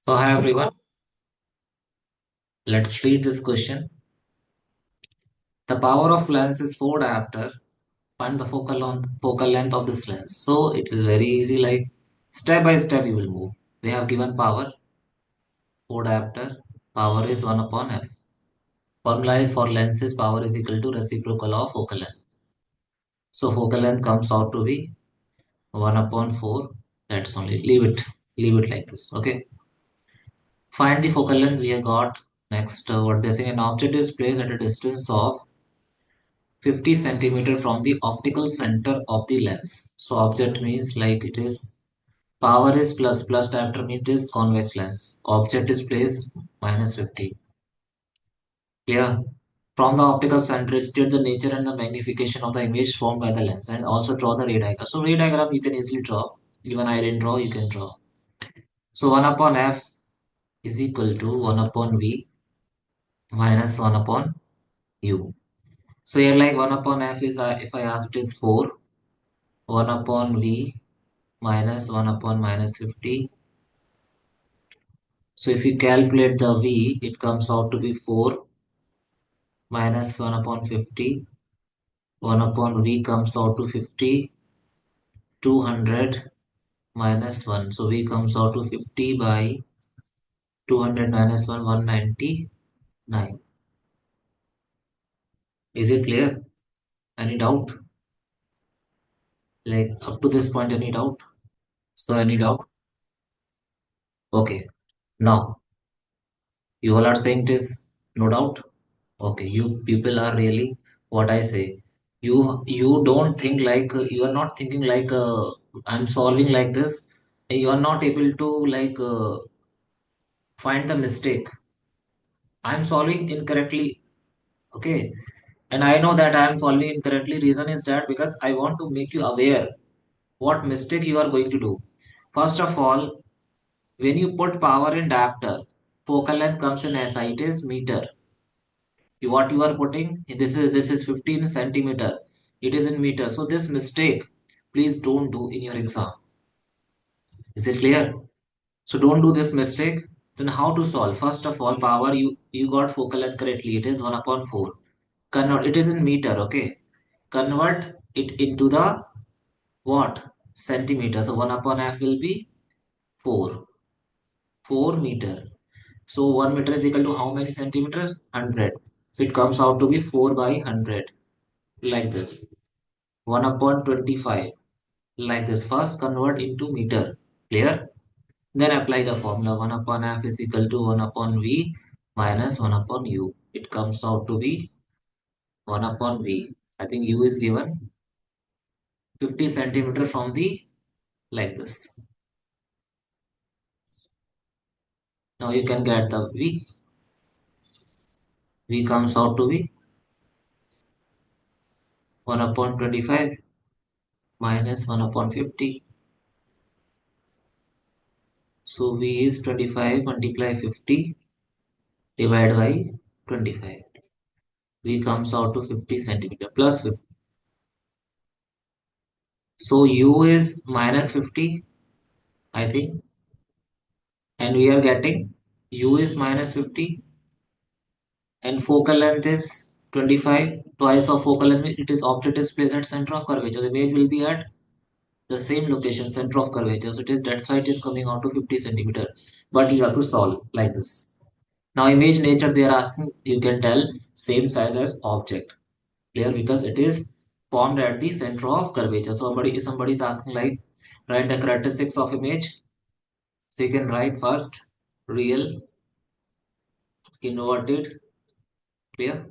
So hi everyone, let's read this question. The power of lens is 4 diopter. Find the focal length of this lens. So it is very easy, like step by step you will move. They have given power 4 diopter. Power is 1 upon f. Formula is for lenses power is equal to reciprocal of focal length. So focal length comes out to be 1 upon 4. That's only leave it like this. Okay. Find the focal length we have got. Next, what they say, an object is placed at a distance of 50 centimeter from the optical center of the lens. So object means like it is power is plus diopter means it is convex lens. Object is placed minus 50. Clear? From the optical center, state the nature and the magnification of the image formed by the lens and also draw the ray diagram. So ray diagram you can easily draw. Even I didn't draw, you can draw. So 1 upon f is equal to 1 upon v minus 1 upon u. So here like 1 upon f is if I ask it is 4, 1 upon v minus 1 upon minus 50. So if you calculate the v, it comes out to be 4 minus 1 upon 50. 1 upon v comes out to 50. 200 minus 1. So v comes out to 50 by 200 minus 1, 199. Is it clear? Any doubt? Like up to this point, any doubt? So any doubt? Okay. Now, you all are saying this, no doubt? Okay, you people are really what I say. You don't think like you are not thinking like I'm solving like this. You are not able to like find the mistake. I'm solving incorrectly. Okay, and I know that I am solving incorrectly. Reason is that because I want to make you aware what mistake you are going to do. First of all, when you put power in diopter, focal length comes in SI. It is meter. What you are putting this is 15 centimeter, it is in meter, so this mistake please don't do in your exam. Is it clear? So don't do this mistake. Then how to solve? First of all, power, you got focal length correctly, it is 1 upon 4. Convert, it is in meter. Okay, convert it into the what? Centimeter. So 1 upon f will be 4 4 meter. So 1 meter is equal to how many centimeters? 100. So it comes out to be 4 by 100, like this. 1 upon 25, like this. First convert into meter. Clear? Then apply the formula. 1 upon f is equal to 1 upon v minus 1 upon u. It comes out to be 1 upon v. I think u is given 50 centimeter from the, like this. Now you can get the v. V comes out to be 1 upon 25 minus 1 upon 50. So v is 25 multiply 50 divided by 25. V comes out to 50 centimeter plus 50. So u is minus 50, I think, and we are getting u is minus 50 and focal length is 25, twice of focal length. It is object is placed at center of curvature. The image will be at the same location, center of curvature. So it is, that's why it is coming out to 50 centimeter. But you have to solve like this. Now image nature they are asking, you can tell same size as object. Clear? Because it is formed at the center of curvature. So somebody is asking like write the characteristics of image. So you can write first real, inverted. Clear?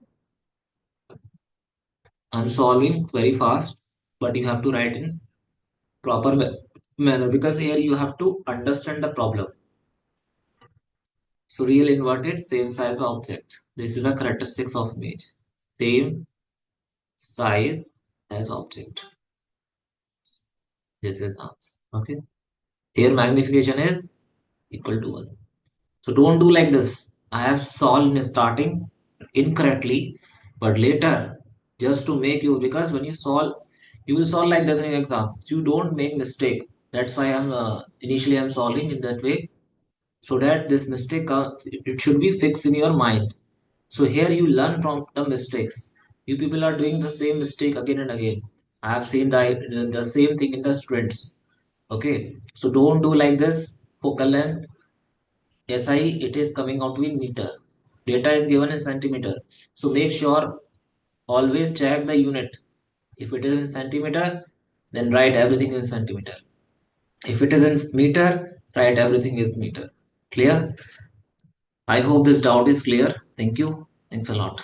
I'm solving very fast, but you have to write in proper manner because here you have to understand the problem. So real, inverted, same size object. This is the characteristics of image. Same size as object. This is answer. Okay. Here magnification is equal to 1. So don't do like this. I have solved in starting incorrectly, but later just to make you, because when you solve, you will solve like this in your exam. You don't make mistake. That's why I'm initially I'm solving in that way. so that this mistake it should be fixed in your mind. So here you learn from the mistakes. You people are doing the same mistake again and again. I have seen the same thing in the students. Okay, so don't do like this. Focal length SI, it is coming out in meter. Data is given in centimeter. So make sure always check the unit. If it is in centimeter, then write everything in centimeter. If it is in meter, write everything is meter. Clear? I hope this doubt is clear. Thank you. Thanks a lot.